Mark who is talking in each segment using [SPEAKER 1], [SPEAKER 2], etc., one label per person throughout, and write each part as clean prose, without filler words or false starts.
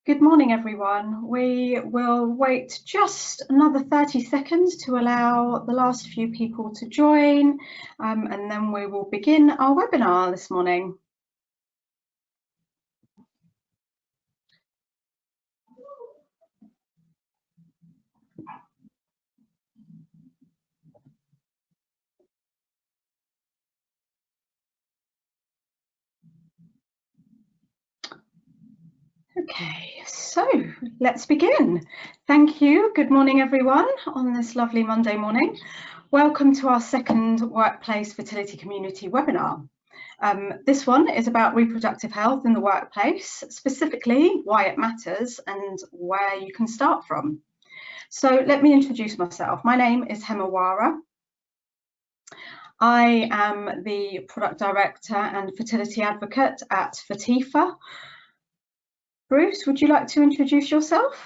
[SPEAKER 1] Good morning, everyone. We will wait just another 30 seconds to allow the last few people to join, and then we will begin our webinar this morning. Okay, so let's begin. Thank you. Good morning, everyone, on this lovely Monday morning. Welcome to our second Workplace Fertility Community webinar. This one is about reproductive health in the workplace, specifically why it matters and where you can start from. So let me introduce myself. My name is Hema Wara. I am the Product Director and Fertility Advocate at Fertifa. Bruce, would you like to introduce yourself?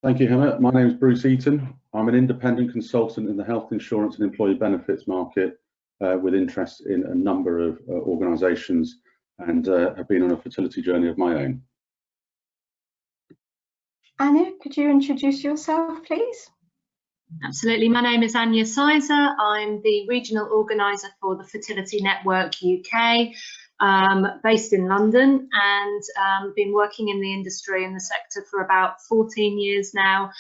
[SPEAKER 2] Thank you, Hema. My name is Bruce Eaton. I'm an independent consultant in the health insurance and employee benefits market with interest in a number of organisations and have been on a fertility journey of my own.
[SPEAKER 1] Anya, could you introduce yourself, please?
[SPEAKER 3] Absolutely. My name is Anya Sizer. I'm the Regional Organiser for the Fertility Network UK, based in London, and been working in the industry in the sector for about 14 years now,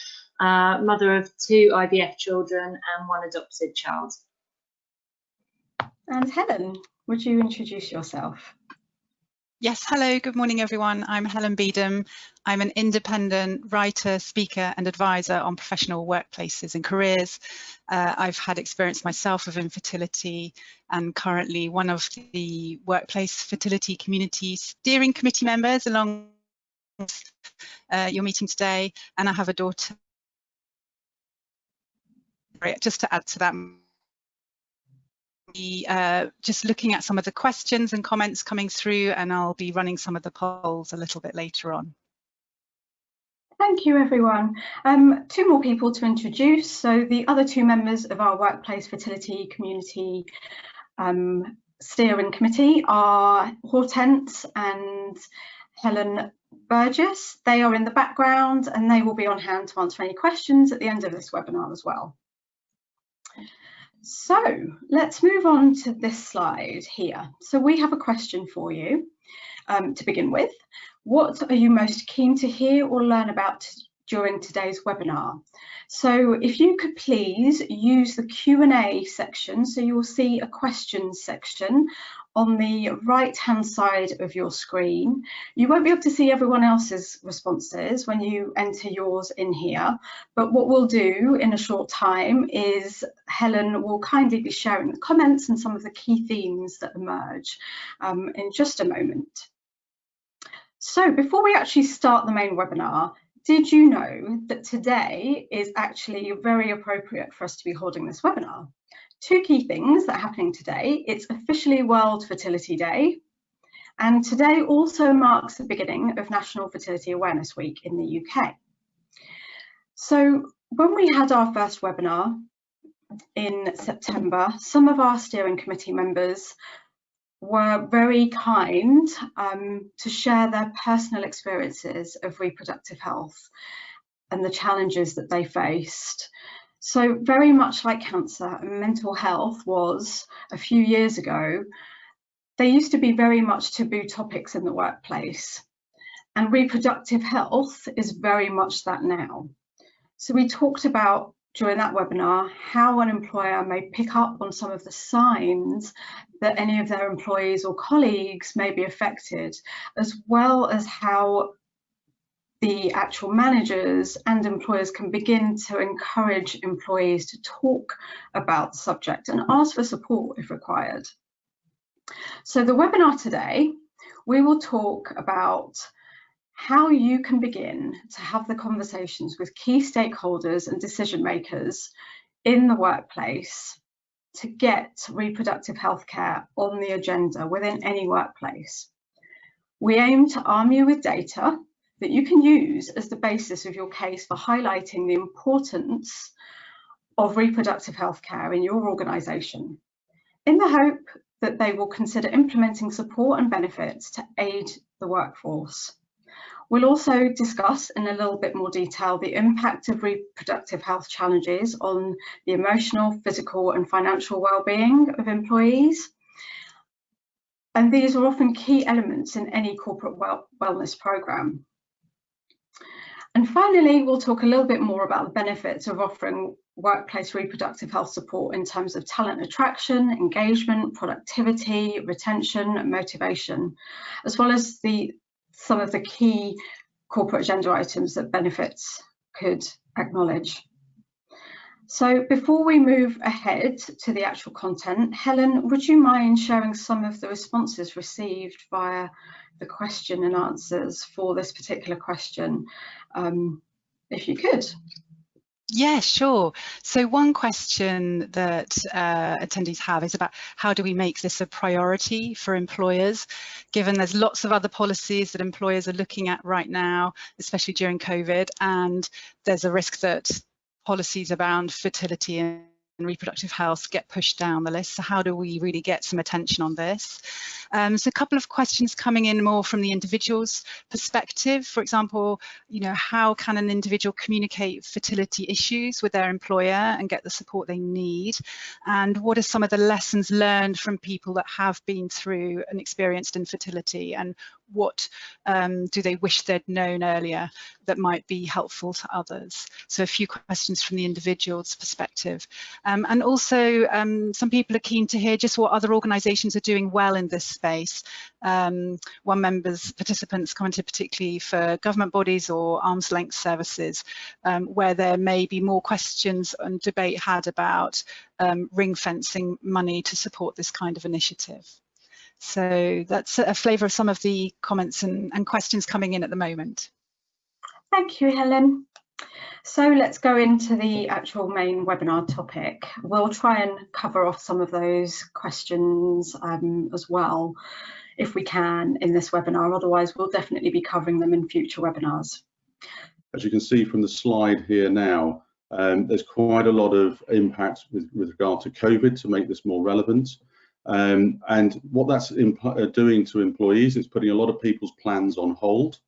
[SPEAKER 3] mother of 2 IVF children and 1 adopted child.
[SPEAKER 1] And Helen, would you introduce yourself?
[SPEAKER 4] Yes, hello, good morning everyone. I'm Helen Beedham. I'm an independent writer, speaker and advisor on professional workplaces and careers. I've had experience myself of infertility and currently one of the Workplace Fertility Community steering committee members along your meeting today, and I have a daughter. Just to add to that, just looking at some of the questions and comments coming through, and I'll be running some of the polls a little bit later on.
[SPEAKER 1] Thank you, everyone. 2 more people to introduce. So the other 2 members of our Workplace Fertility Community steering committee are Hortense and Helen Burgess. They are in the background and they will be on hand to answer any questions at the end of this webinar as well. So let's move on to this slide here. So we have a question for you to begin with. What are you most keen to hear or learn about during today's webinar? So if you could please use the Q&A section, so you will see a questions section on the right-hand side of your screen. You won't be able to see everyone else's responses when you enter yours in here, but what we'll do in a short time is Helen will kindly be sharing the comments and some of the key themes that emerge in just a moment. So before we actually start the main webinar, did you know that today is actually very appropriate for us to be holding this webinar? 2 key things that are happening today. It's officially World Fertility Day, and today also marks the beginning of National Fertility Awareness Week in the UK. So when we had our first webinar in September, some of our steering committee members were very kind to share their personal experiences of reproductive health and the challenges that they faced. So very much like cancer and mental health was a few years ago, they used to be very much taboo topics in the workplace, and reproductive health is very much that now. So we talked about during that webinar how an employer may pick up on some of the signs that any of their employees or colleagues may be affected, as well as how the actual managers and employers can begin to encourage employees to talk about the subject and ask for support if required. So the webinar today, we will talk about how you can begin to have the conversations with key stakeholders and decision makers in the workplace to get reproductive health care on the agenda within any workplace. We aim to arm you with data that you can use as the basis of your case for highlighting the importance of reproductive health care in your organisation, in the hope that they will consider implementing support and benefits to aid the workforce. We'll also discuss in a little bit more detail the impact of reproductive health challenges on the emotional, physical and financial well-being of employees. And these are often key elements in any corporate wellness programme. And finally, we'll talk a little bit more about the benefits of offering workplace reproductive health support in terms of talent attraction, engagement, productivity, retention, motivation, as well as some of the key corporate agenda items that benefits could acknowledge. So before we move ahead to the actual content, Helen, would you mind sharing some of the responses received via the question and answers for this particular question, if you could?
[SPEAKER 4] Yeah, sure. So one question that attendees have is about how do we make this a priority for employers, given there's lots of other policies that employers are looking at right now, especially during COVID, and there's a risk that policies around fertility and reproductive health get pushed down the list. So how do we really get some attention on this? So a couple of questions coming in more from the individual's perspective. For example, how can an individual communicate fertility issues with their employer and get the support they need? And what are some of the lessons learned from people that have been through and experienced infertility, and what do they wish they'd known earlier that might be helpful to others? So a few questions from the individual's perspective. And also some people are keen to hear just what other organisations are doing well in this space. One participants commented particularly for government bodies or arm's length services, where there may be more questions and debate had about ring fencing money to support this kind of initiative. So that's a flavour of some of the comments and questions coming in at the moment.
[SPEAKER 1] Thank you, Helen. So let's go into the actual main webinar topic. We'll try and cover off some of those questions as well, if we can, in this webinar. Otherwise, we'll definitely be covering them in future webinars.
[SPEAKER 2] As you can see from the slide here now, there's quite a lot of impact with regard to COVID to make this more relevant. And what that's doing to employees is putting a lot of people's plans on hold.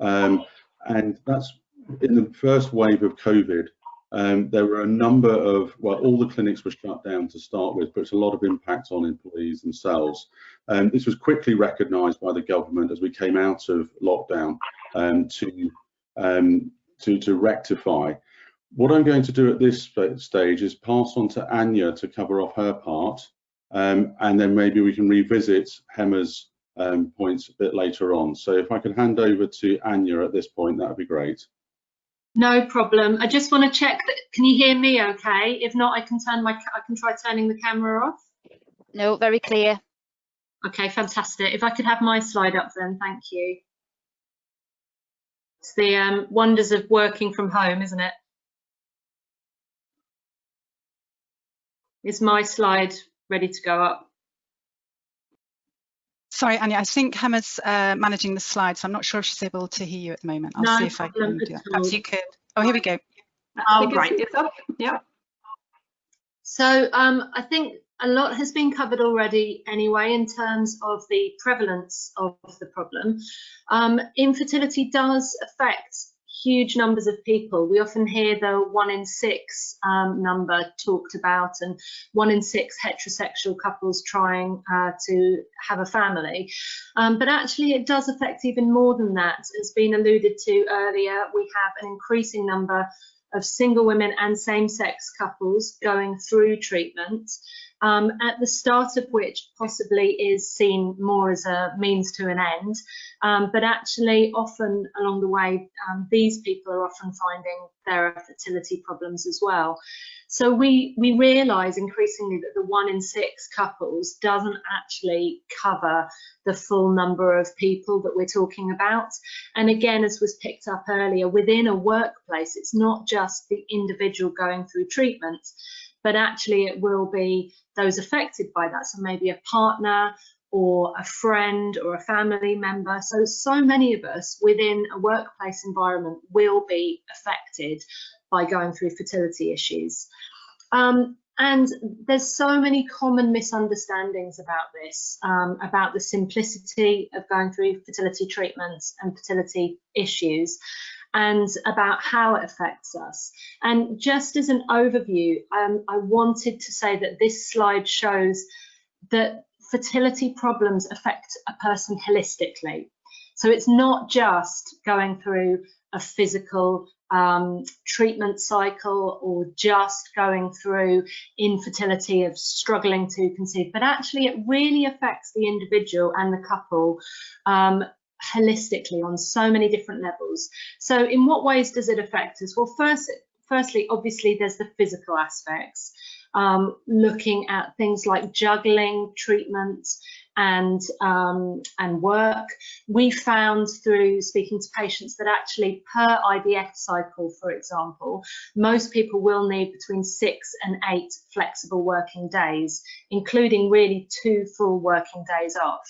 [SPEAKER 2] And that's in the first wave of COVID. There were a number of, well, all the clinics were shut down to start with, but it's a lot of impact on employees themselves. This was quickly recognised by the government as we came out of lockdown to rectify. What I'm going to do at this stage is pass on to Anya to cover off her part, and then maybe we can revisit Hema's points a bit later on. So if I could hand over to Anya at this point, that would be great.
[SPEAKER 3] No problem. I just want to check that. Can you hear me okay? If not, I can try turning the camera off.
[SPEAKER 5] No, very clear.
[SPEAKER 3] Okay, fantastic. If I could have my slide up then, thank you. It's the wonders of working from home, isn't it? Is my slide ready to go up?
[SPEAKER 4] Sorry, Anya, I think Hema's managing the slides, so I'm not sure if she's able to hear you at the moment. I'll see if I can do that. Perhaps you could. Oh, here we go.
[SPEAKER 1] Oh, right, it's up. Yeah.
[SPEAKER 3] So I think a lot has been covered already anyway in terms of the prevalence of the problem. Infertility does affect huge numbers of people. We often hear the 1 in 6 number talked about, and 1 in 6 heterosexual couples trying to have a family. But actually it does affect even more than that. As been alluded to earlier, we have an increasing number of single women and same-sex couples going through treatment, at the start of which possibly is seen more as a means to an end, but actually often along the way these people are often finding there are fertility problems as well. So we realise increasingly that the 1 in 6 couples doesn't actually cover the full number of people that we're talking about. And again, as was picked up earlier, within a workplace, it's not just the individual going through treatment, but actually it will be those affected by that. So maybe a partner or a friend or a family member. So many of us within a workplace environment will be affected by going through fertility issues. And there's so many common misunderstandings about this, about the simplicity of going through fertility treatments and fertility issues, and about how it affects us. And just as an overview, I wanted to say that this slide shows that fertility problems affect a person holistically. So it's not just going through a physical treatment cycle or just going through infertility of struggling to conceive, but actually it really affects the individual and the couple holistically on so many different levels. So in what ways does it affect us? Well, firstly, obviously there's the physical aspects, looking at things like juggling treatment and work. We found through speaking to patients that actually per IVF cycle, for example, most people will need between 6 and 8 flexible working days, including really 2 full working days off.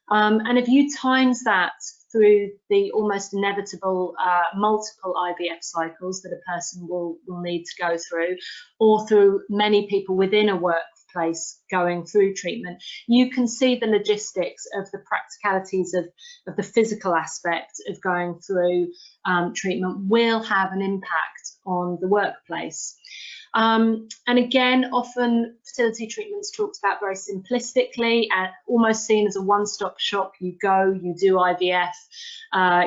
[SPEAKER 3] And if you times that through the almost inevitable multiple IVF cycles that a person will need to go through, or through many people within a workplace going through treatment, you can see the logistics of the practicalities of the physical aspect of going through treatment will have an impact on the workplace. And again, often fertility treatment's talked about very simplistically and almost seen as a one-stop shop. You go, you do IVF,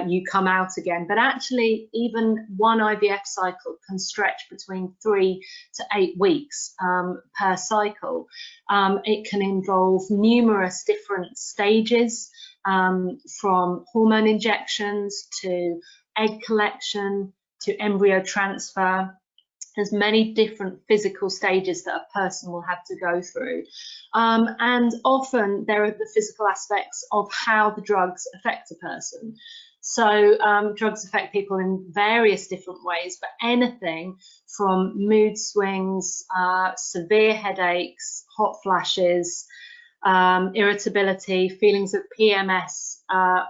[SPEAKER 3] you come out again. But actually, even one IVF cycle can stretch between 3 to 8 weeks per cycle. It can involve numerous different stages, from hormone injections to egg collection to embryo transfer. There's many different physical stages that a person will have to go through. And often there are the physical aspects of how the drugs affect a person. So drugs affect people in various different ways, but anything from mood swings, severe headaches, hot flashes, irritability, feelings of PMS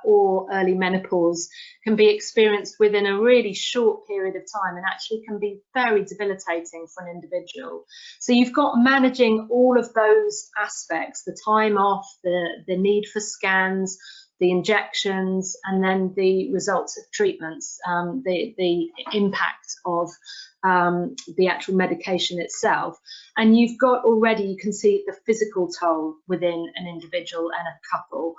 [SPEAKER 3] or early menopause can be experienced within a really short period of time and actually can be very debilitating for an individual. So you've got managing all of those aspects, the time off, the need for scans, the injections, and then the results of treatments, the impact of the actual medication itself. And you've got already, you can see the physical toll within an individual and a couple.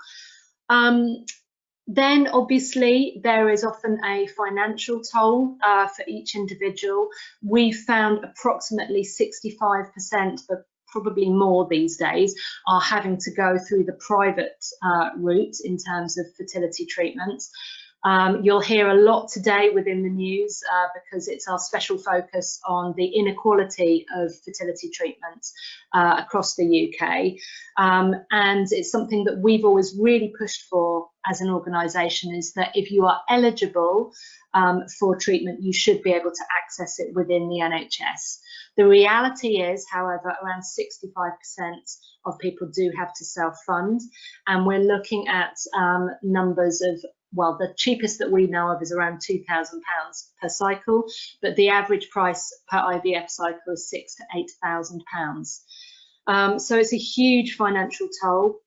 [SPEAKER 3] Then obviously there is often a financial toll for each individual. We found approximately 65%, but probably more these days, are having to go through the private route in terms of fertility treatments. You'll hear a lot today within the news because it's our special focus on the inequality of fertility treatments across the UK. And it's something that we've always really pushed for as an organisation, is that if you are eligible for treatment, you should be able to access it within the NHS. The reality is, however, around 65% of people do have to self-fund, and we're looking at numbers of, well, the cheapest that we know of is around £2,000 per cycle, but the average price per IVF cycle is £6,000 to £8,000. So it's a huge financial toll.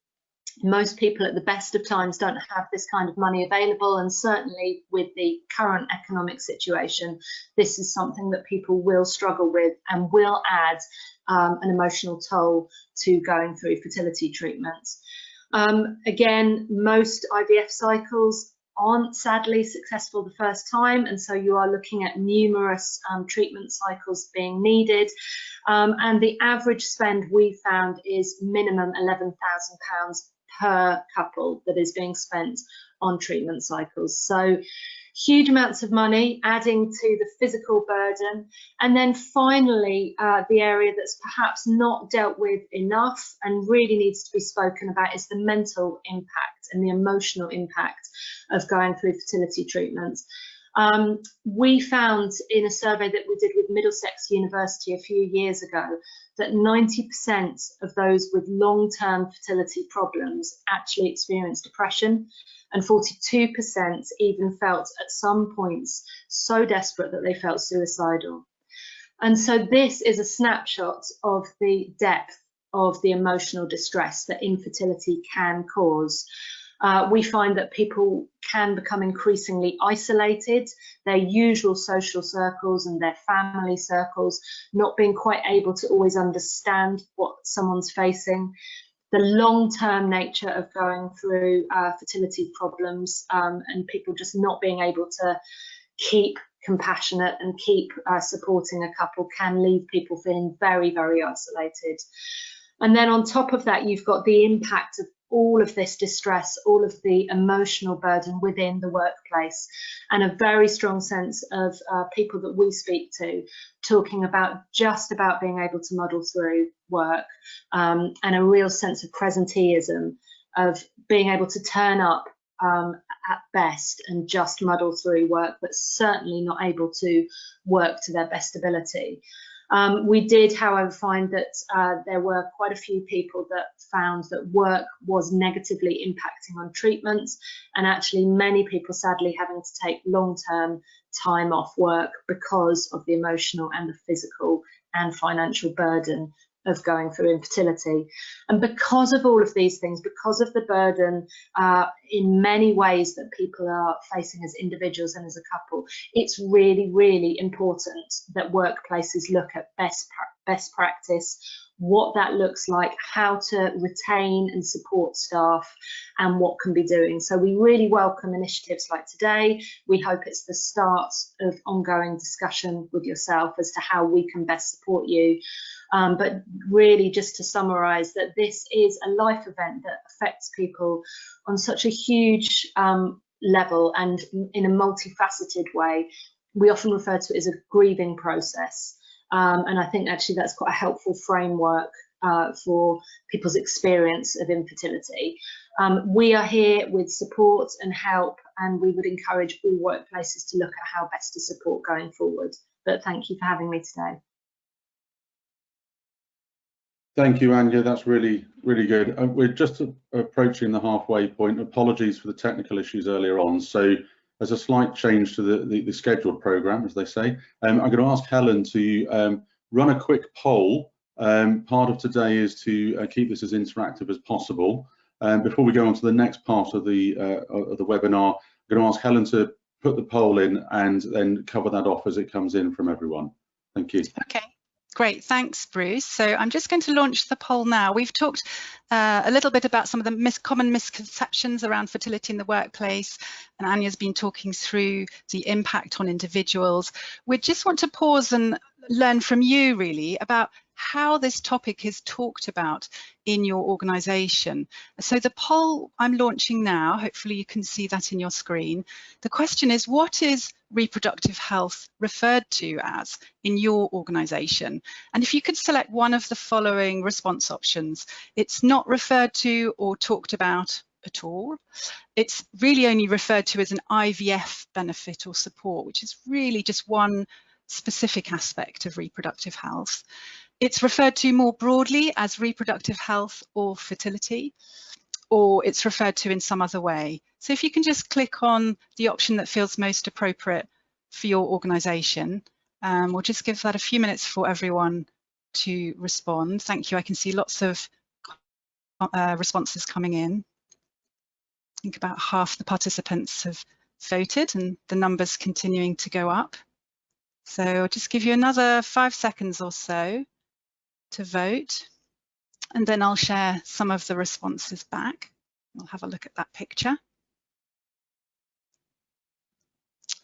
[SPEAKER 3] Most people at the best of times don't have this kind of money available, and certainly with the current economic situation, this is something that people will struggle with and will add an emotional toll to going through fertility treatments. Again, most IVF cycles aren't sadly successful the first time, and so you are looking at numerous treatment cycles being needed, and the average spend we found is minimum £11,000 per couple that is being spent on treatment cycles. So huge amounts of money adding to the physical burden. And then finally, the area that's perhaps not dealt with enough and really needs to be spoken about is the mental impact and the emotional impact of going through fertility treatments. We found in a survey that we did with Middlesex University a few years ago that 90% of those with long-term fertility problems actually experienced depression, and 42% even felt at some points so desperate that they felt suicidal. And so this is a snapshot of the depth of the emotional distress that infertility can cause. We find that people can become increasingly isolated, their usual social circles and their family circles, not being quite able to always understand what someone's facing. The long-term nature of going through fertility problems and people just not being able to keep compassionate and keep supporting a couple can leave people feeling very, very isolated. And then on top of that, you've got the impact of all of this distress, all of the emotional burden within the workplace, and a very strong sense of people that we speak to talking about just about being able to muddle through work, and a real sense of presenteeism, of being able to turn up at best and just muddle through work, but certainly not able to work to their best ability. We did, however, find that there were quite a few people that found that work was negatively impacting on treatments, and actually many people sadly having to take long-term time off work because of the emotional and the physical and financial burden of going through infertility. And because of all of these things, because of the burden in many ways that people are facing as individuals and as a couple, it's really, really important that workplaces look at best practice, what that looks like, how to retain and support staff, and what can be doing. So we really welcome initiatives like today. We hope it's the start of ongoing discussion with yourself as to how we can best support you. But really, just to summarise, that this is a life event that affects people on such a huge level and in a multifaceted way. We often refer to it as a grieving process. And I think actually that's quite a helpful framework for people's experience of infertility. We are here with support and help, and we would encourage all workplaces to look at how best to support going forward. But thank you for having me today.
[SPEAKER 2] Thank you, Anya. That's really, really good. We're just approaching the halfway point. Apologies for the technical issues earlier on. So there's a slight change to the scheduled programme, as they say. I'm going to ask Helen to run a quick poll. Part of today is to keep this as interactive as possible. Before we go on to the next part of the webinar, I'm going to ask Helen to put the poll in and then cover that off as it comes in from everyone. Thank you.
[SPEAKER 4] Okay. Great, thanks, Bruce. So I'm just going to launch the poll now. We've talked a little bit about some of the common misconceptions around fertility in the workplace, and Anya's been talking through the impact on individuals. We just want to pause and learn from you really about how this topic is talked about in your organisation. So the poll I'm launching now, hopefully you can see that in your screen. The question is, what is reproductive health referred to as in your organisation? And if you could select one of the following response options: it's not referred to or talked about at all, it's really only referred to as an IVF benefit or support, which is really just one specific aspect of reproductive health. It's referred to more broadly as reproductive health or fertility, or it's referred to in some other way. So if you can just click on the option that feels most appropriate for your organisation, we'll just give that a few minutes for everyone to respond. Thank you. I can see lots of responses coming in. I think about half the participants have voted and the numbers continuing to go up. So I'll just give you another 5 seconds or so to vote, and then I'll share some of the responses back. We'll have a look at that picture.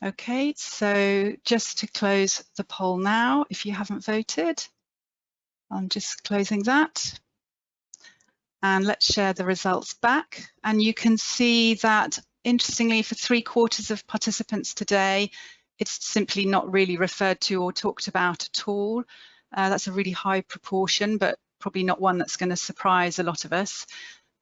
[SPEAKER 4] Okay, so just to close the poll now, if you haven't voted, I'm just closing that. And let's share the results back. And you can see that, interestingly, for 3/4 of participants today, it's simply not really referred to or talked about at all. That's a really high proportion, but probably not one that's going to surprise a lot of us.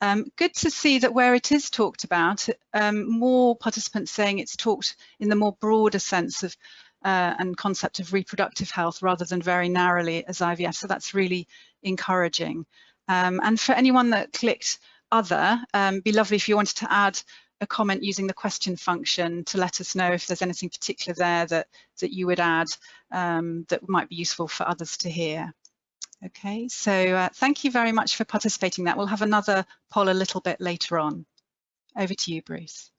[SPEAKER 4] Good to see that where it is talked about, more participants saying it's talked in the more broader sense of and concept of reproductive health rather than very narrowly as IVF. So that's really encouraging. And for anyone that clicked other, be lovely if you wanted to add a comment using the question function to let us know if there's anything particular there that you would add that might be useful for others to hear. Okay, so thank you very much for participating in that. We'll have another poll a little bit later on. Over to you, Bruce.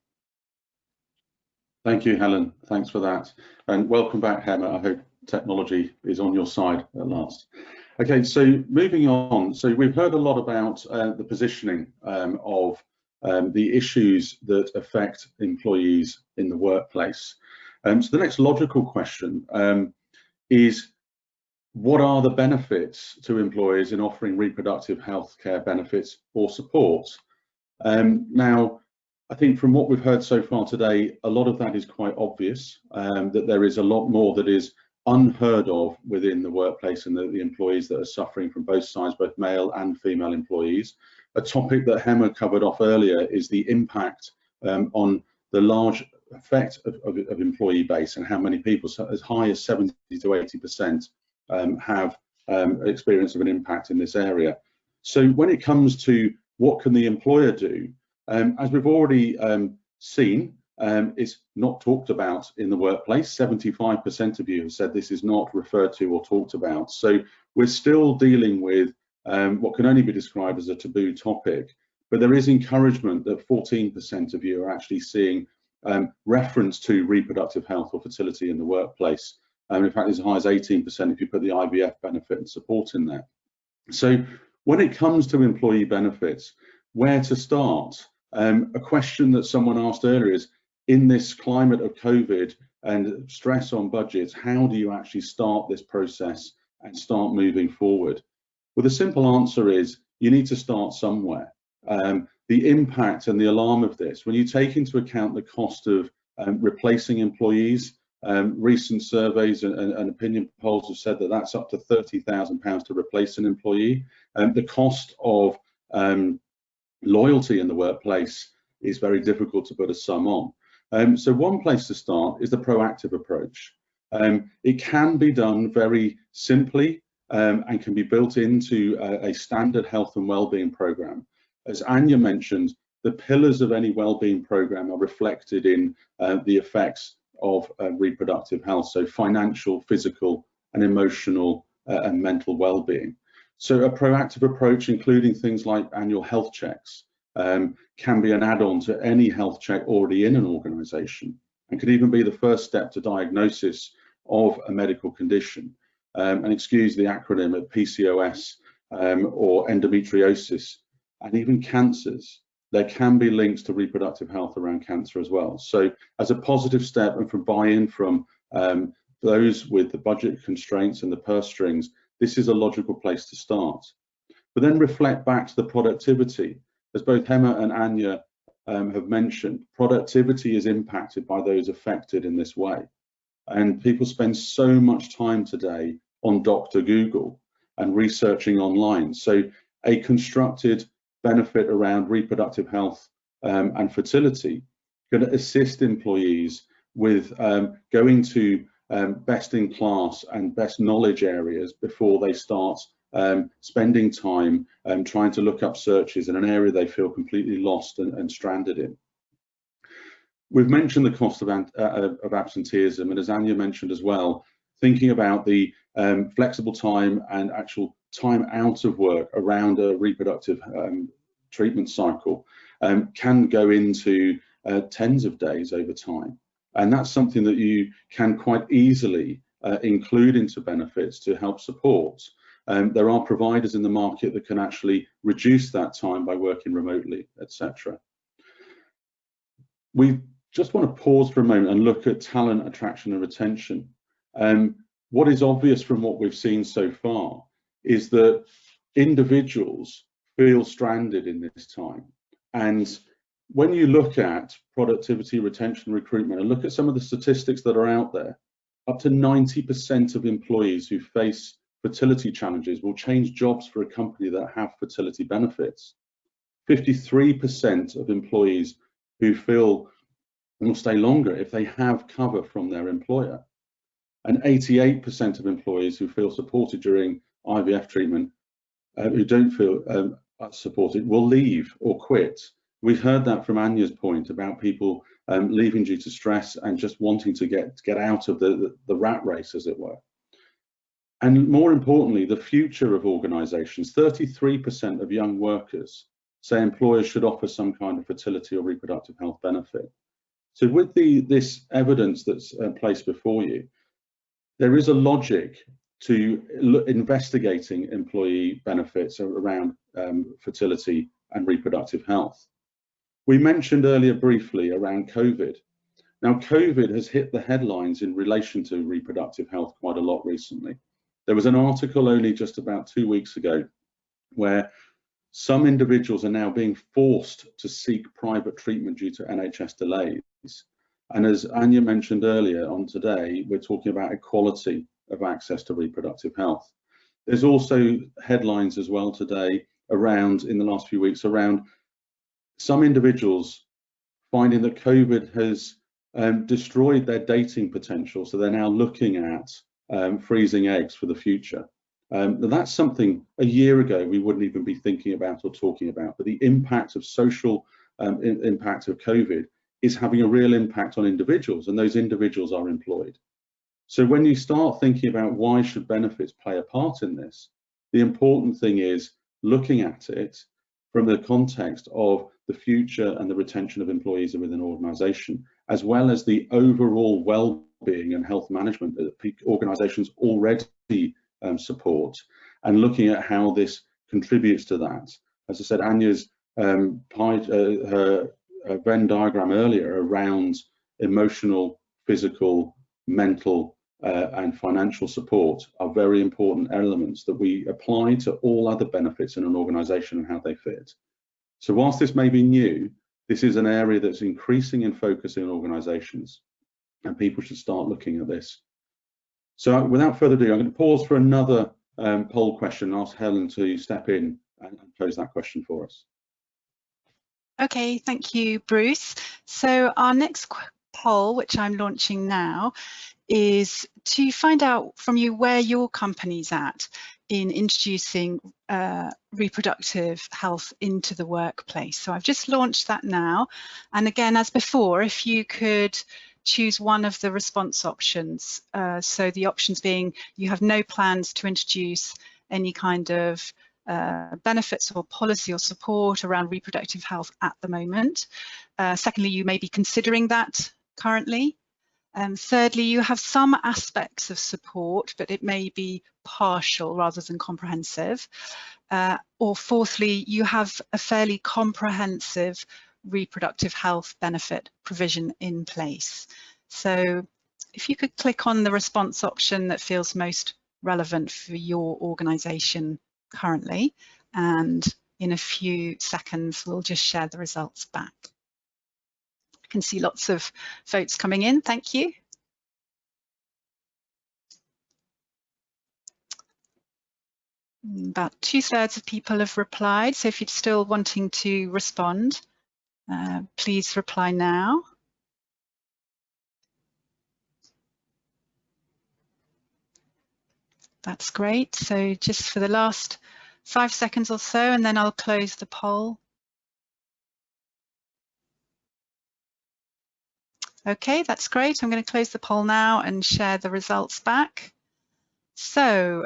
[SPEAKER 2] Thank you, Helen. Thanks for that. And welcome back, Hema. I hope technology is on your side at last. Okay, so moving on. So we've heard a lot about the positioning of the issues that affect employees in the workplace. So the next logical question is, what are the benefits to employers in offering reproductive health care benefits or support? Now, I think from what we've heard so far today, a lot of that is quite obvious, that there is a lot more that is unheard of within the workplace and the employees that are suffering from both sides, both male and female employees. A topic that Hema covered off earlier is the impact on the large effect of employee base and how many people, so as high as 70 to 80%, have experience of an impact in this area. So when it comes to what can the employer do, as we've already seen, it's not talked about in the workplace. 75% of you have said this is not referred to or talked about. So we're still dealing with what can only be described as a taboo topic, but there is encouragement that 14% of you are actually seeing reference to reproductive health or fertility in the workplace. In fact, as high as 18% if you put the IVF benefit and support in there. So when it comes to employee benefits, where to start? A question that someone asked earlier is, in this climate of COVID and stress on budgets, how do you actually start this process and start moving forward? Well, the simple answer is you need to start somewhere. The impact and the alarm of this, when you take into account the cost of replacing employees, recent surveys and opinion polls have said that that's up to £30,000 to replace an employee. The cost of loyalty in the workplace is very difficult to put a sum on. So one place to start is the proactive approach. It can be done very simply and can be built into a standard health and wellbeing program. As Anya mentioned, the pillars of any wellbeing program are reflected in the effects of reproductive health, so financial, physical and emotional and mental well-being. So a proactive approach, including things like annual health checks, can be an add-on to any health check already in an organisation, and can even be the first step to diagnosis of a medical condition. And excuse the acronym of PCOS or endometriosis, and even cancers. There can be links to reproductive health around cancer as well. So as a positive step, and from buy-in from those with the budget constraints and the purse strings, this is a logical place to start. But then reflect back to the productivity. As both Hema and Anya have mentioned, productivity is impacted by those affected in this way. And people spend so much time today on Dr. Google and researching online. So a constructed benefit around reproductive health and fertility can assist employees with going to best in class and best knowledge areas before they start spending time trying to look up searches in an area they feel completely lost and stranded in. We've mentioned the cost of absenteeism, and as Anya mentioned as well, thinking about the flexible time and actual time out of work around a reproductive treatment cycle can go into tens of days over time. And that's something that you can quite easily include into benefits to help support. There are providers in the market that can actually reduce that time by working remotely, etc. We just want to pause for a moment and look at talent attraction and retention. What is obvious from what we've seen so far is that individuals feel stranded in this time. And when you look at productivity, retention, recruitment, and look at some of the statistics that are out there, up to 90% of employees who face fertility challenges will change jobs for a company that have fertility benefits. 53% of employees who feel will stay longer if they have cover from their employer. And 88% of employees who feel supported during IVF treatment, who don't feel supported, will leave or quit We've heard that from Anya's point about people leaving due to stress and just wanting to get out of the rat race, as it were. And more importantly, the future of organisations. 33% of young workers say employers should offer some kind of fertility or reproductive health benefit. So with this evidence that's placed before you, there is a logic to investigating employee benefits around fertility and reproductive health. We mentioned earlier briefly around COVID. Now, COVID has hit the headlines in relation to reproductive health quite a lot recently. There was an article only just about 2 weeks ago where some individuals are now being forced to seek private treatment due to NHS delays. And as Anya mentioned earlier on today, we're talking about equality of access to reproductive health. There's also headlines as well today around, in the last few weeks, around some individuals finding that COVID has destroyed their dating potential. So they're now looking at freezing eggs for the future. That's something a year ago we wouldn't even be thinking about or talking about, but the impact of social impact of COVID is having a real impact on individuals, and those individuals are employed. So when you start thinking about why should benefits play a part in this, the important thing is looking at it from the context of the future and the retention of employees within an organisation, as well as the overall well-being and health management that organisations already support, and looking at how this contributes to that. As I said, Anya's her Venn diagram earlier around emotional, physical, mental and financial support are very important elements that we apply to all other benefits in an organisation and how they fit. So whilst this may be new, this is an area that's increasing in focus in organisations, and people should start looking at this. So without further ado, I'm going to pause for another poll question and ask Helen to step in and pose that question for us.
[SPEAKER 4] Okay, thank you, Bruce. So our next poll, which I'm launching now, is to find out from you where your company's at in introducing reproductive health into the workplace. So I've just launched that now. And again, as before, if you could choose one of the response options. So the options being you have no plans to introduce any kind of benefits or policy or support around reproductive health at the moment. Secondly, you may be considering that currently. Thirdly, you have some aspects of support, but it may be partial rather than comprehensive. Or fourthly, you have a fairly comprehensive reproductive health benefit provision in place. So if you could click on the response option that feels most relevant for your organisation currently, and in a few seconds we'll just share the results back. I can see lots of votes coming in, thank you. About 2/3 of people have replied, so if you're still wanting to respond, please reply now. That's great. So just for the last 5 seconds or so, and then I'll close the poll. Okay, that's great. I'm going to close the poll now and share the results back. So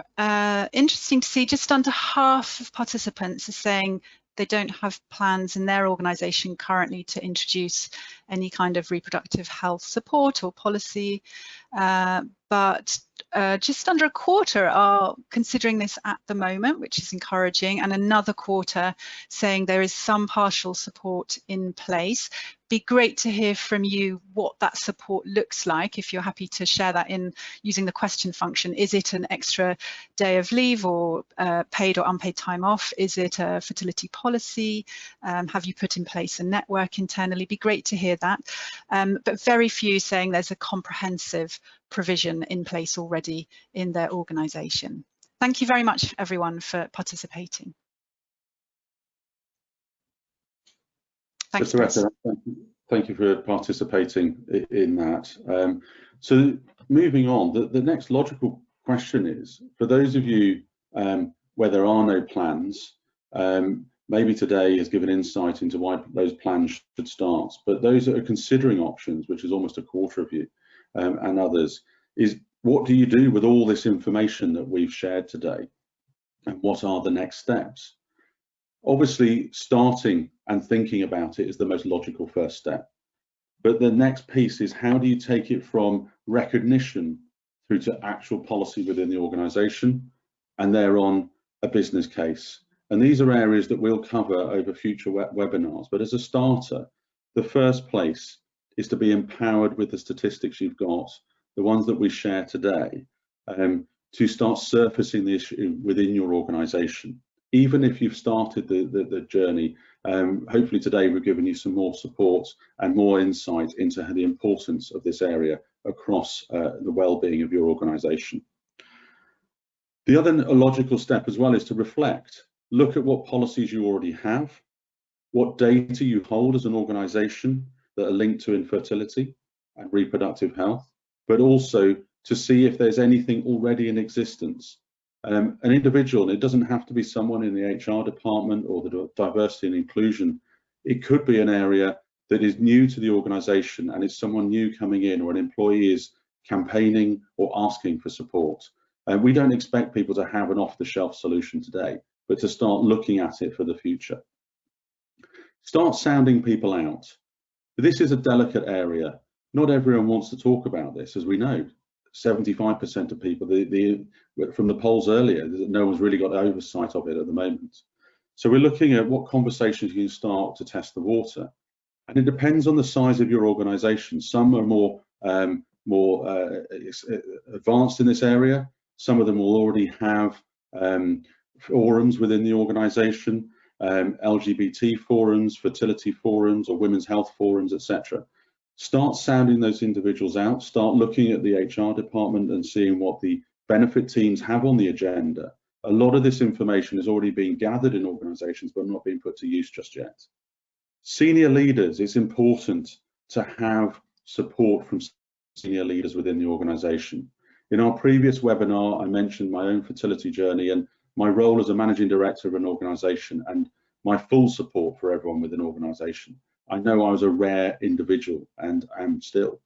[SPEAKER 4] interesting to see just under half of participants are saying they don't have plans in their organisation currently to introduce any kind of reproductive health support or policy, but just under a quarter are considering this at the moment, which is encouraging, and another quarter saying there is some partial support in place. Be great to hear from you what that support looks like, if you're happy to share that in using the question function. Is it an extra day of leave or paid or unpaid time off? Is it a fertility policy? Have you put in place a network internally? Be great to hear that. But very few saying there's a comprehensive provision in place already in their organisation. Thank you very much, everyone, for participating. Thanks,
[SPEAKER 2] thank you for participating in that. So moving on, the next logical question is, for those of you where there are no plans, maybe today has given insight into why those plans should start. But those that are considering options, which is almost a quarter of you, and others, is what do you do with all this information that we've shared today? And what are the next steps? Obviously, starting and thinking about it is the most logical first step. But the next piece is, how do you take it from recognition through to actual policy within the organisation, and thereon a business case? And these are areas that we'll cover over future webinars. But as a starter, the first place is to be empowered with the statistics you've got, the ones that we share today, to start surfacing the issue within your organisation. Even if you've started the journey, hopefully today we've given you some more support and more insight into the importance of this area across the well-being of your organisation. The other logical step as well is to reflect. Look at what policies you already have, what data you hold as an organisation that are linked to infertility and reproductive health, but also to see if there's anything already in existence. An individual, and it doesn't have to be someone in the HR department or the diversity and inclusion, it could be an area that is new to the organisation and it's someone new coming in, or an employee is campaigning or asking for support. And we don't expect people to have an off-the-shelf solution today, but to start looking at it for the future. Start sounding people out. This is a delicate area. Not everyone wants to talk about this, as we know. 75% of people, from the polls earlier, no one's really got oversight of it at the moment. So we're looking at what conversations you can start to test the water. And it depends on the size of your organisation. Some are more advanced in this area. Some of them will already have forums within the organisation, LGBT forums, fertility forums, or women's health forums, etc. Start sounding those individuals out, start looking at the HR department and seeing what the benefit teams have on the agenda. A lot of this information is already being gathered in organisations, but not being put to use just yet. Senior leaders, it's important to have support from senior leaders within the organisation. In our previous webinar, I mentioned my own fertility journey and my role as a managing director of an organisation and my full support for everyone within an organisation. I know I was a rare individual and am still.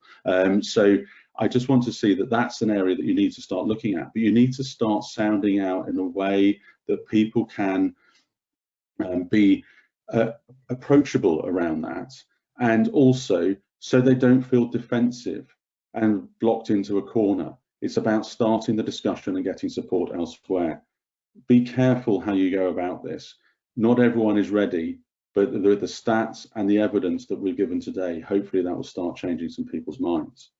[SPEAKER 2] So I just want to see that that's an area that you need to start looking at, but you need to start sounding out in a way that people can be approachable around that, and also so they don't feel defensive and blocked into a corner. It's about starting the discussion and getting support elsewhere. Be careful how you go about this. Not everyone is ready, but with the stats and the evidence that we've given today, hopefully that will start changing some people's minds.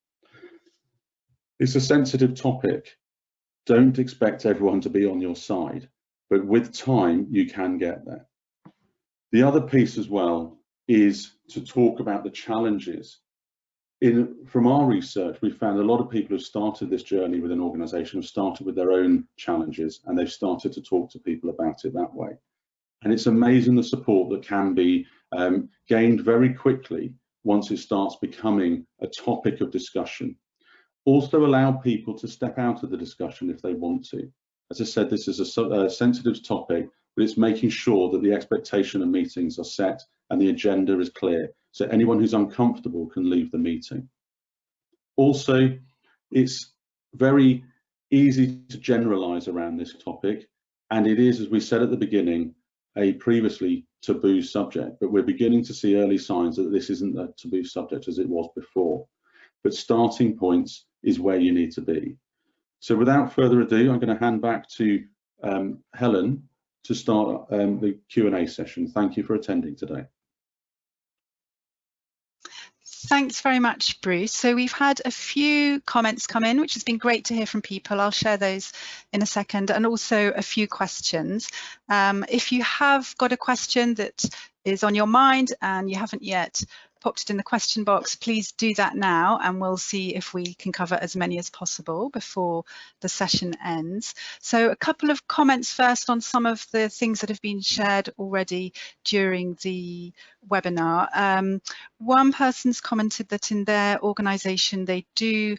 [SPEAKER 2] It's a sensitive topic. Don't expect everyone to be on your side, but with time, you can get there. The other piece as well is to talk about the challenges. From our research, we found a lot of people who started this journey with an organisation have started with their own challenges, and they've started to talk to people about it that way. And it's amazing the support that can be gained very quickly once it starts becoming a topic of discussion. Also allow people to step out of the discussion if they want to. As I said, this is a sensitive topic, but it's making sure that the expectation of meetings are set and the agenda is clear, so anyone who's uncomfortable can leave the meeting. Also, it's very easy to generalize around this topic, and it is, as we said at the beginning, a previously taboo subject, but we're beginning to see early signs that this isn't a taboo subject as it was before. But starting points is where you need to be. So without further ado, I'm going to hand back to Helen to start the Q&A session. Thank you for attending today.
[SPEAKER 4] Thanks very much, Bruce. So we've had a few comments come in, which has been great to hear from people. I'll share those in a second, and also a few questions. If you have got a question that is on your mind and you haven't yet popped it in the question box, please do that now, and we'll see if we can cover as many as possible before the session ends. So a couple of comments first on some of the things that have been shared already during the webinar. One person's commented that in their organisation they do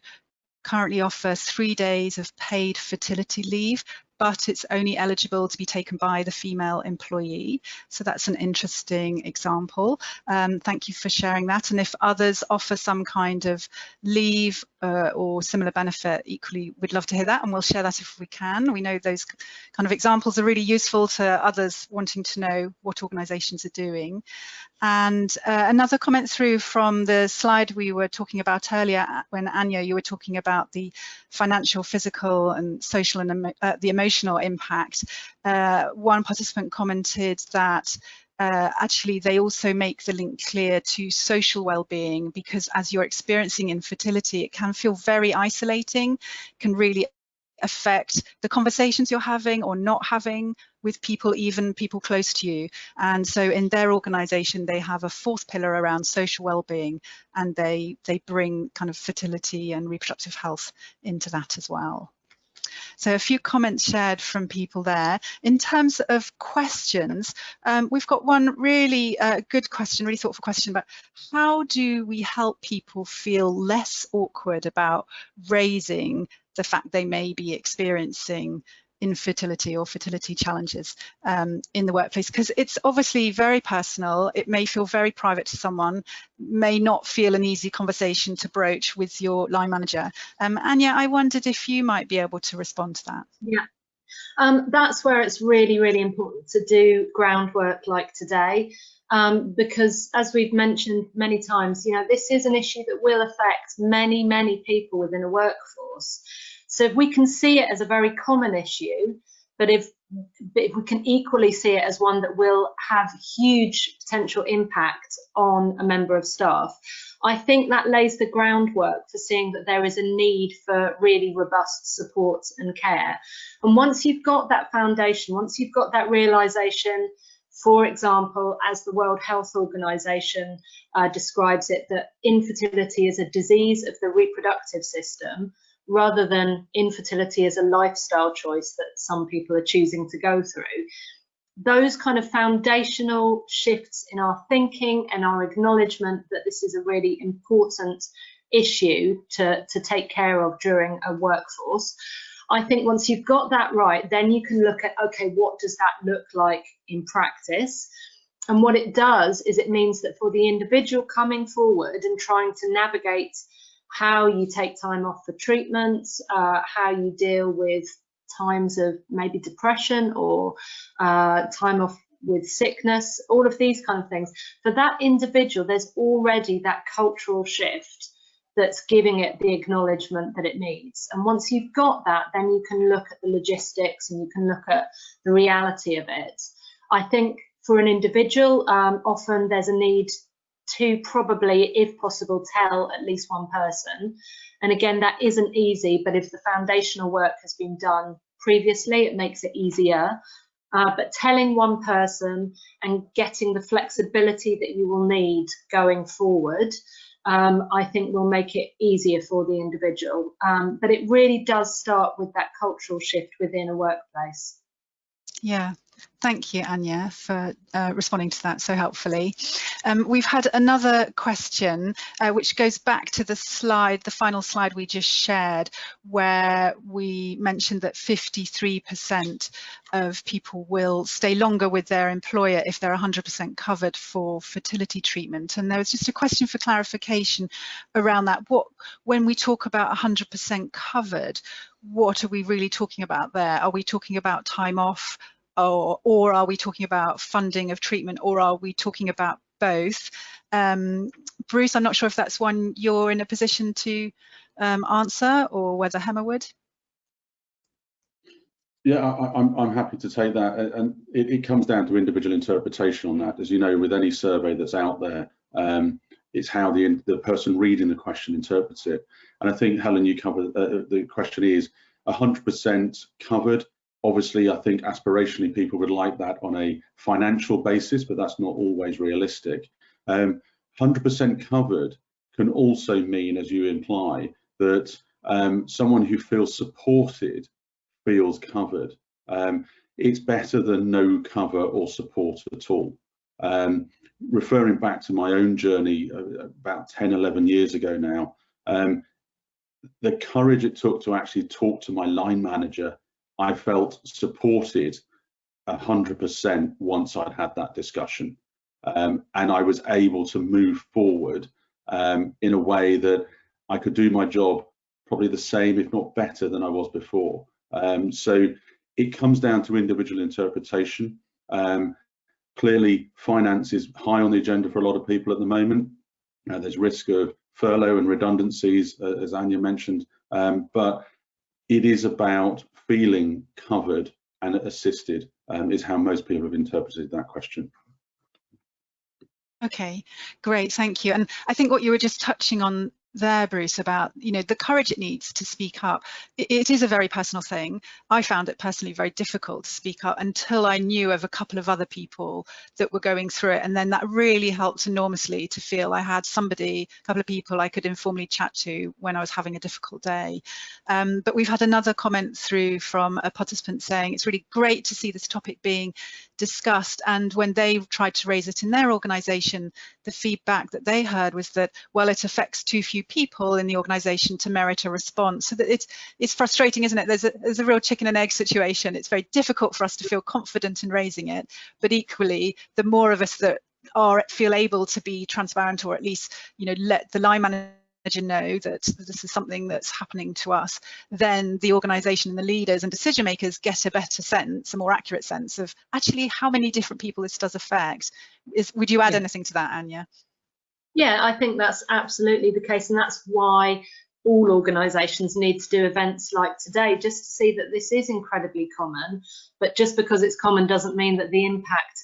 [SPEAKER 4] currently offer 3 days of paid fertility leave but it's only eligible to be taken by the female employee. So that's an interesting example. Thank you for sharing that. And if others offer some kind of leave or similar benefit, equally, we'd love to hear that, and we'll share that if we can. We know those kind of examples are really useful to others wanting to know what organisations are doing. And another comment through from the slide we were talking about earlier, when Anya, you were talking about the financial, physical and social and the emotional impact. One participant commented that actually they also make the link clear to social well-being, because as you're experiencing infertility, it can feel very isolating, can really affect the conversations you're having or not having with people, even people close to you. And so in their organisation, they have a fourth pillar around social well-being, and they bring kind of fertility and reproductive health into that as well. So a few comments shared from people there. In terms of questions, we've got one really good question, really thoughtful question about how do we help people feel less awkward about raising the fact they may be experiencing infertility or fertility challenges in the workplace, because it's obviously very personal. It may feel very private to someone, may not feel an easy conversation to broach with your line manager. Anya, I wondered if you might be able to respond to that.
[SPEAKER 3] Yeah, that's where it's really, really important to do groundwork like today, because as we've mentioned many times, you know, this is an issue that will affect many, many people within a workforce. So if we can see it as a very common issue, but if we can equally see it as one that will have huge potential impact on a member of staff, I think that lays the groundwork for seeing that there is a need for really robust support and care. And once you've got that foundation, once you've got that realization, for example, as the World Health Organization describes it, that infertility is a disease of the reproductive system, rather than infertility as a lifestyle choice that some people are choosing to go through. Those kind of foundational shifts in our thinking and our acknowledgement that this is a really important issue to take care of during a workforce. I think once you've got that right, then you can look at, okay, what does that look like in practice? And what it does is it means that for the individual coming forward and trying to navigate how you take time off for treatment, how you deal with times of maybe depression or time off with sickness, all of these kind of things. For that individual, there's already that cultural shift that's giving it the acknowledgement that it needs. And once you've got that, then you can look at the logistics and you can look at the reality of it. I think for an individual, often there's a need to probably, if possible, tell at least one person. And again, that isn't easy, but if the foundational work has been done previously, it makes it easier. But telling one person and getting the flexibility that you will need going forward, I think will make it easier for the individual. But it really does start with that cultural shift within a workplace.
[SPEAKER 4] Yeah, thank you, Anya, for responding to that so helpfully. We've had another question which goes back to the slide, the final slide we just shared, where we mentioned that 53% of people will stay longer with their employer if they're 100% covered for fertility treatment. And there was just a question for clarification around that. When we talk about 100% covered, what are we really talking about there? Are we talking about time off, or are we talking about funding of treatment, or are we talking about both? Bruce, I'm not sure if that's one you're in a position to answer, or whether Hema would.
[SPEAKER 2] Yeah, I'm happy to take that, and it comes down to individual interpretation on that. As you know, with any survey that's out there, it's how the person reading the question interprets it. And I think, Helen, you covered the question is 100% covered. Obviously, I think aspirationally people would like that on a financial basis, but that's not always realistic. 100% covered can also mean, as you imply, that someone who feels supported feels covered. It's better than no cover or support at all. Referring back to my own journey about 10, 11 years ago now, the courage it took to actually talk to my line manager I felt supported 100% once I'd had that discussion, and I was able to move forward in a way that I could do my job probably the same, if not better, than I was before. So it comes down to individual interpretation. Clearly, finance is high on the agenda for a lot of people at the moment. There's risk of furlough and redundancies, as Anya mentioned, but it is about feeling covered and assisted, is how most people have interpreted that question.
[SPEAKER 4] Okay, great, thank you. And I think what you were just touching on there, Bruce, about, you know, the courage it needs to speak up. It is a very personal thing. I found it personally very difficult to speak up until I knew of a couple of other people that were going through it, and then that really helped enormously to feel I had somebody, a couple of people I could informally chat to when I was having a difficult day. But we've had another comment through from a participant saying it's really great to see this topic being discussed, and when they tried to raise it in their organisation, the feedback that they heard was that, well, it affects too few people in the organisation to merit a response. So that it's frustrating, isn't it? There's a real chicken and egg situation. It's very difficult for us to feel confident in raising it, but equally, the more of us that feel able to be transparent, or at least, you know, let the line manager know that this is something that's happening to us, then the organisation and the leaders and decision makers get a better sense, a more accurate sense of actually how many different people this does affect. Would you add anything to that, Anya?
[SPEAKER 3] Yeah, I think that's absolutely the case, and that's why all organisations need to do events like today, just to see that this is incredibly common. But just because it's common doesn't mean that the impact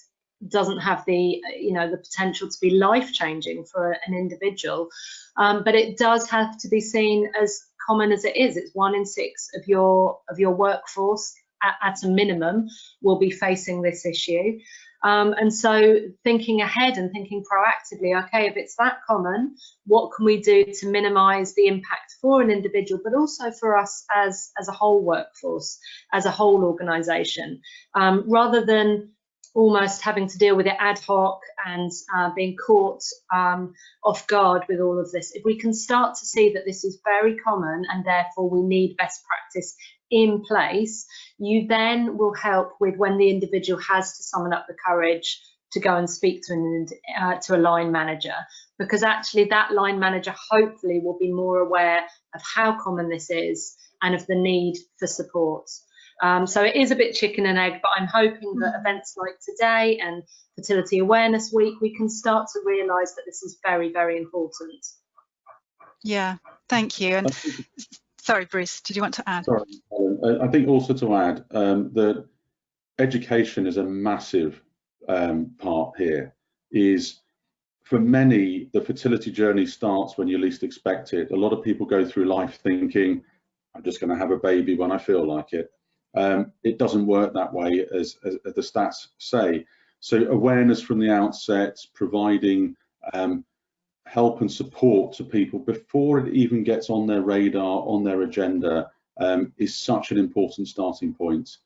[SPEAKER 3] doesn't have the, you know, the potential to be life-changing for an individual. But it does have to be seen as common as it is. It's 1 in 6 of your workforce at a minimum will be facing this issue. And so thinking ahead and thinking proactively, okay, if it's that common, what can we do to minimise the impact for an individual, but also for us as a whole workforce, as a whole organisation, rather than almost having to deal with it ad hoc and being caught off guard with all of this. If we can start to see that this is very common and therefore we need best practice in place, you then will help with when the individual has to summon up the courage to go and speak to a line manager, because actually that line manager hopefully will be more aware of how common this is and of the need for support. So it is a bit chicken and egg, but I'm hoping that events like today and Fertility Awareness Week, we can start to realise that this is very, very important. Yeah,
[SPEAKER 4] thank you. And sorry, Bruce, did you want to add?
[SPEAKER 2] Sorry, Helen. I think also to add that education is a massive part here. Is for many, the fertility journey starts when you least expect it. A lot of people go through life thinking, I'm just going to have a baby when I feel like it. It doesn't work that way, as the stats say. So awareness from the outset, providing help and support to people before it even gets on their radar, on their agenda, is such an important starting point.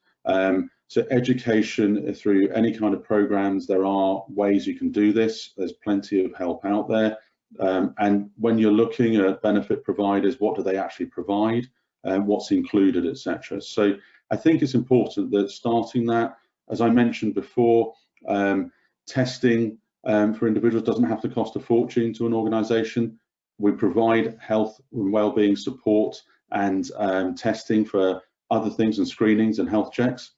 [SPEAKER 2] So education through any kind of programs, there are ways you can do this. There's plenty of help out there. And when you're looking at benefit providers, what do they actually provide? What's included, etc. So I think it's important that starting that, as I mentioned before, testing for individuals doesn't have to cost a fortune to an organisation. We provide health and wellbeing support and testing for other things and screenings and health checks.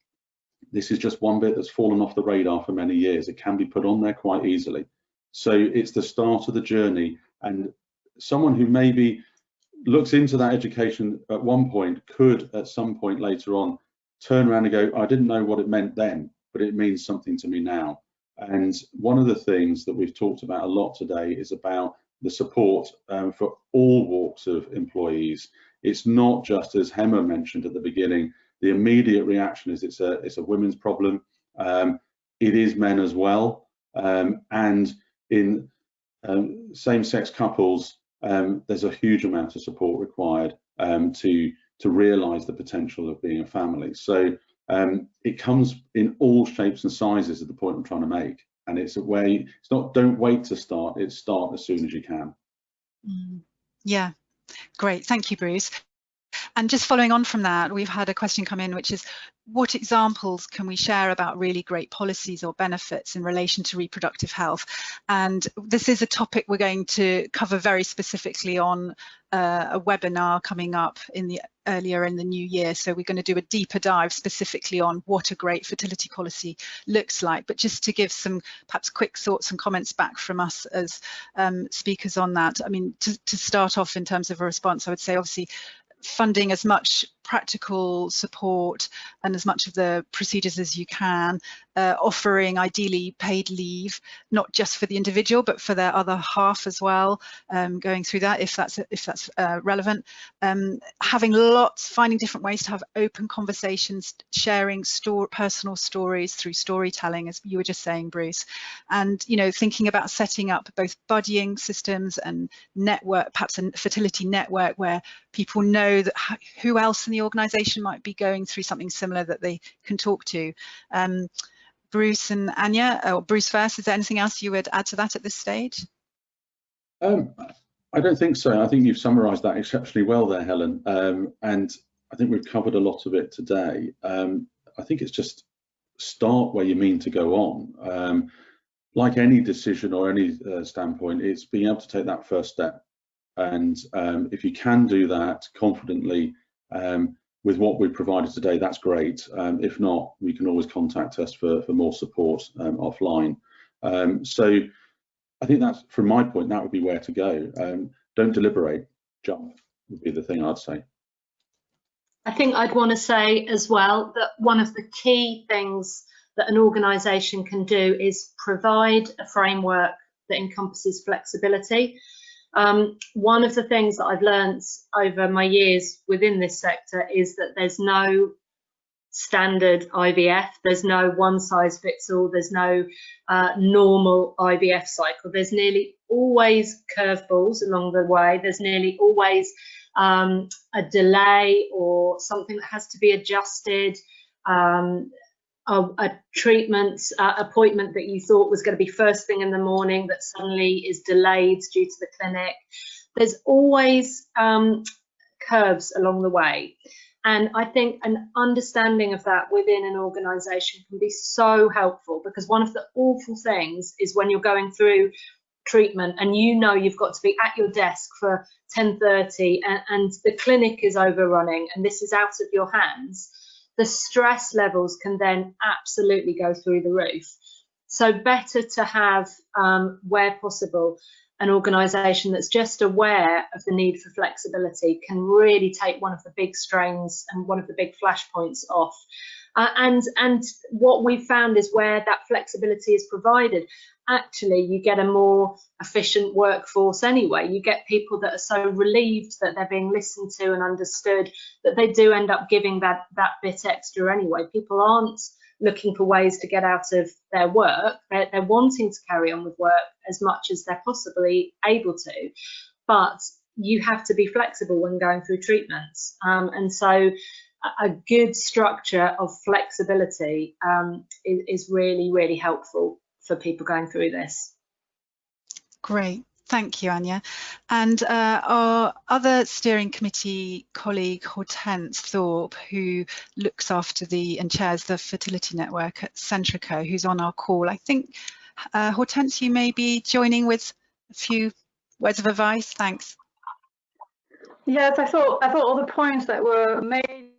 [SPEAKER 2] This is just one bit that's fallen off the radar for many years. It can be put on there quite easily. So it's the start of the journey, and someone who maybe looks into that education at one point could at some point later on turn around and go, I didn't know what it meant then, but it means something to me now. And one of the things that we've talked about a lot today is about the support for all walks of employees. It's not just, as Hema mentioned at the beginning, the immediate reaction is it's a women's problem. It is men as well, and in same-sex couples, there's a huge amount of support required to realise the potential of being a family. So it comes in all shapes and sizes, is the point I'm trying to make. And it's a way, it's not don't wait to start, it's start as soon as you can.
[SPEAKER 4] Yeah, great, thank you, Bruce. And just following on from that, we've had a question come in, which is, what examples can we share about really great policies or benefits in relation to reproductive health? And this is a topic we're going to cover very specifically on a webinar coming up earlier in the new year. So we're going to do a deeper dive specifically on what a great fertility policy looks like. But just to give some perhaps quick thoughts and comments back from us as speakers on that, I mean, to start off in terms of a response, I would say obviously funding as much practical support and as much of the procedures as you can, offering ideally paid leave, not just for the individual but for their other half as well, going through that if that's relevant, finding different ways to have open conversations, sharing personal stories through storytelling, as you were just saying, Bruce, and thinking about setting up both buddying systems and network, perhaps a fertility network where people know that who else in the organisation might be going through something similar that they can talk to. Bruce and Anya, or Bruce first, is there anything else you would add to that at this stage?
[SPEAKER 2] I don't think so. I think you've summarised that exceptionally well there, Helen, and I think we've covered a lot of it today. I think it's just start where you mean to go on. Like any decision or any standpoint, it's being able to take that first step. And if you can do that confidently with what we've provided today, that's great. If not, you can always contact us for more support offline. So I think that's, from my point, that would be where to go. Don't deliberate, jump would be the thing I'd say.
[SPEAKER 3] I think I'd want to say as well that one of the key things that an organisation can do is provide a framework that encompasses flexibility. One of the things that I've learned over my years within this sector is that there's no standard IVF, there's no one size fits all, there's no normal IVF cycle. There's nearly always curveballs along the way, there's nearly always a delay or something that has to be adjusted, a treatment appointment that you thought was going to be first thing in the morning that suddenly is delayed due to the clinic. There's always curves along the way. And I think an understanding of that within an organisation can be so helpful, because one of the awful things is when you're going through treatment and you've got to be at your desk for 10:30 and the clinic is overrunning and this is out of your hands, the stress levels can then absolutely go through the roof. So better to have, where possible, an organisation that's just aware of the need for flexibility can really take one of the big strains and one of the big flashpoints off. And what we've found is where that flexibility is provided, actually you get a more efficient workforce anyway. You get people that are so relieved that they're being listened to and understood that they do end up giving that bit extra anyway. People aren't looking for ways to get out of their work. They're wanting to carry on with work as much as they're possibly able to, but you have to be flexible when going through treatments. And so a good structure of flexibility is really, really helpful for people going through this.
[SPEAKER 4] Great. Thank you, Anya. And our other steering committee colleague, Hortense Thorpe, who looks after and chairs the Fertility Network at Centrica, who's on our call. I think, Hortense, you may be joining with a few words of advice. Thanks.
[SPEAKER 6] Yes, I thought all the points that were made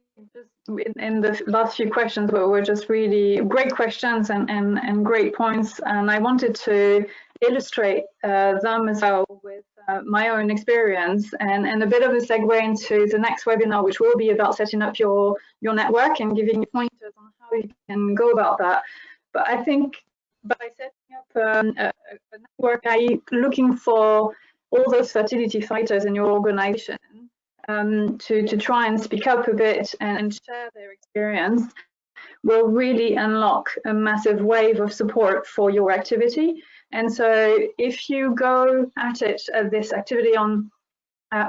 [SPEAKER 6] in the last few questions were just really great questions and great points, and I wanted to illustrate them as well with my own experience and a bit of a segue into the next webinar, which will be about setting up your network and giving you pointers on how you can go about that. But I think by setting up a network, looking for all those fertility fighters in your organization to try and speak up a bit and share their experience will really unlock a massive wave of support for your activity. And so if you go at it, this activity on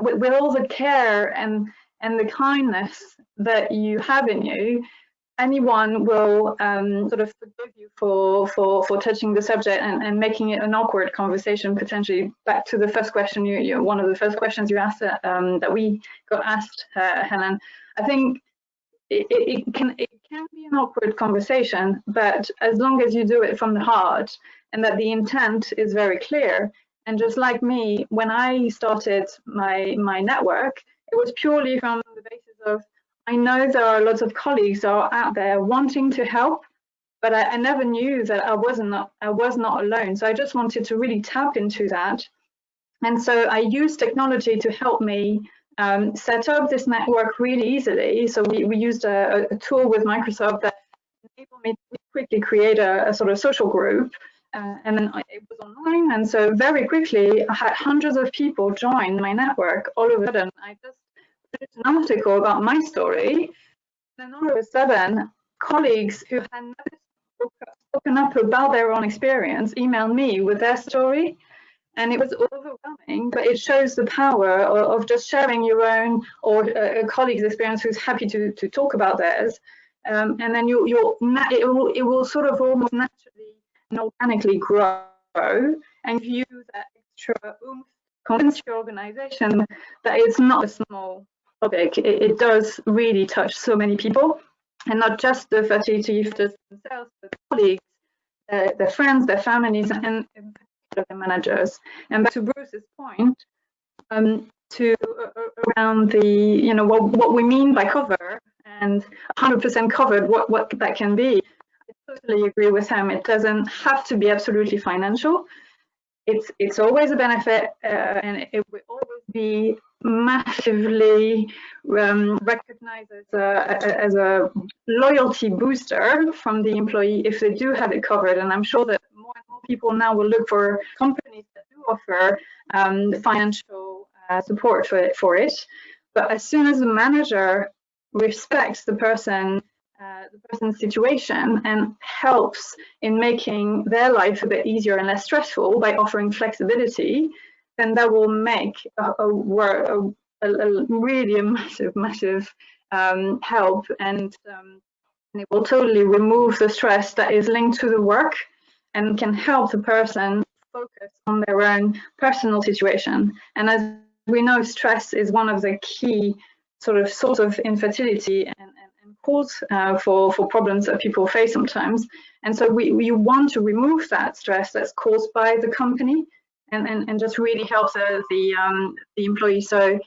[SPEAKER 6] with all the care and the kindness that you have in you, anyone will sort of forgive you for touching the subject and making it an awkward conversation, potentially. Back to the first question, one of the first questions you asked that we got asked, Helen. I think it can be an awkward conversation, but as long as you do it from the heart and that the intent is very clear. And just like me, when I started my network, it was purely from the basis of, I know there are lots of colleagues that are out there wanting to help, but I never knew that I was not alone. So I just wanted to really tap into that. And so I used technology to help me set up this network really easily. So we used a tool with Microsoft that enabled me to quickly create a sort of social group. And then it was online. And so very quickly, I had hundreds of people join my network all of a sudden. I just wrote an article about my story. And all of a sudden, colleagues who had never spoken up about their own experience emailed me with their story. And it was overwhelming, but it shows the power of just sharing your own or a colleague's experience who's happy to talk about theirs. And then it will sort of almost naturally and organically grow. And if you use that extra oomph, convince your organization that it's not a small topic. It does really touch so many people, and not just the fertility themselves, but colleagues, their friends, their families, and the managers. And back to Bruce's point, to around the what we mean by cover and 100% covered, what that can be. I totally agree with him. It doesn't have to be absolutely financial. It's always a benefit, and it will always be massively recognized as a loyalty booster from the employee if they do have it covered. And I'm sure that more and more people now will look for companies that do offer financial support for it. But as soon as the manager respects the person's situation and helps in making their life a bit easier and less stressful by offering flexibility, then that will make a really massive help, and it will totally remove the stress that is linked to the work and can help the person focus on their own personal situation. And as we know, stress is one of the key sort of source of infertility and cause for problems that people face sometimes. And so we want to remove that stress that's caused by the company and just really help the employee. So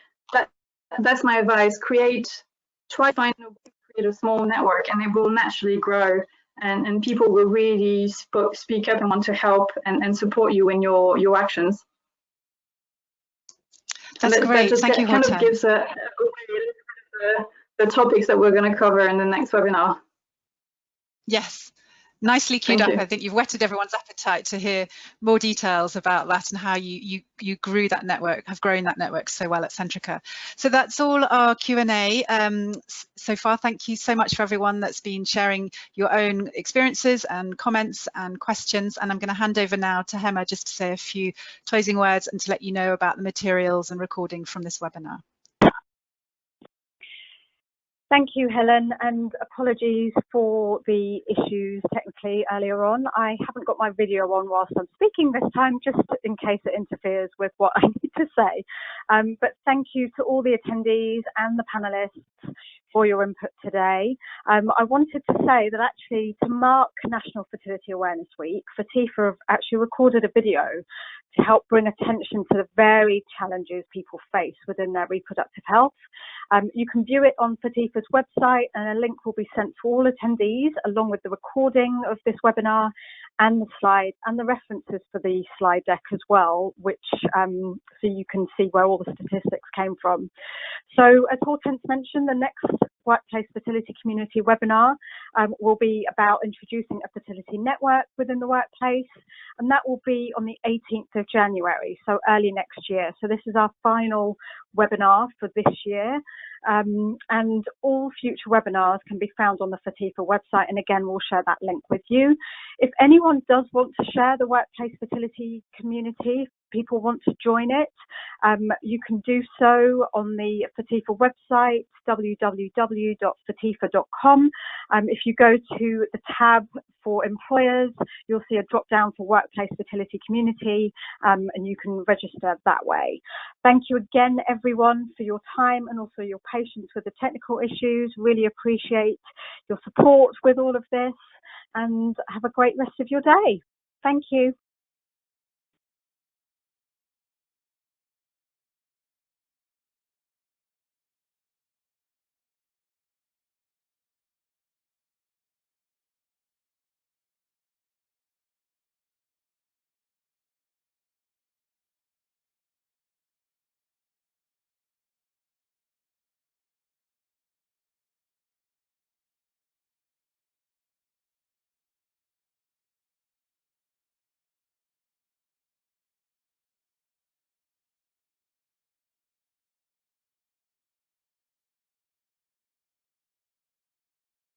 [SPEAKER 6] that's my advice. Try to create a small network, and it will naturally grow, and people will really speak up and want to help and support you in your actions.
[SPEAKER 4] That's great. Thank you,
[SPEAKER 6] kind of gives the topics that we're going to cover in the next webinar.
[SPEAKER 4] Yes, nicely queued up. I think you've whetted everyone's appetite to hear more details about that and how you grew that network, have grown that network so well at Centrica. So that's all our Q&A so far. Thank you so much for everyone that's been sharing your own experiences and comments and questions. And I'm going to hand over now to Hema just to say a few closing words and to let you know about the materials and recording from this webinar.
[SPEAKER 7] Thank you, Helen, and apologies for the issues technically earlier on. I haven't got my video on whilst I'm speaking this time, just in case it interferes with what I need to say. But thank you to all the attendees and the panellists for your input today. I wanted to say that actually to mark National Fertility Awareness Week, Fertifa have actually recorded a video to help bring attention to the varied challenges people face within their reproductive health. You can view it on Fertifa's website, and a link will be sent to all attendees along with the recording of this webinar and the slides and the references for the slide deck as well, which so you can see where all the statistics came from. So as Hortense mentioned, the next Workplace Fertility Community webinar will be about introducing a fertility network within the workplace, and that will be on the 18th of January, so early next year. So this is our final webinar for this year, and all future webinars can be found on the Fertifa website, and again we'll share that link with you. If anyone does want to share the Workplace Fertility Community people want to join it, you can do so on the Fertifa website, www.fertifa.com. If you go to the tab for employers, you'll see a drop down for Workplace Fertility Community, and you can register that way. Thank you again, everyone, for your time and also your patience with the technical issues. Really appreciate your support with all of this, and have a great rest of your day. Thank you.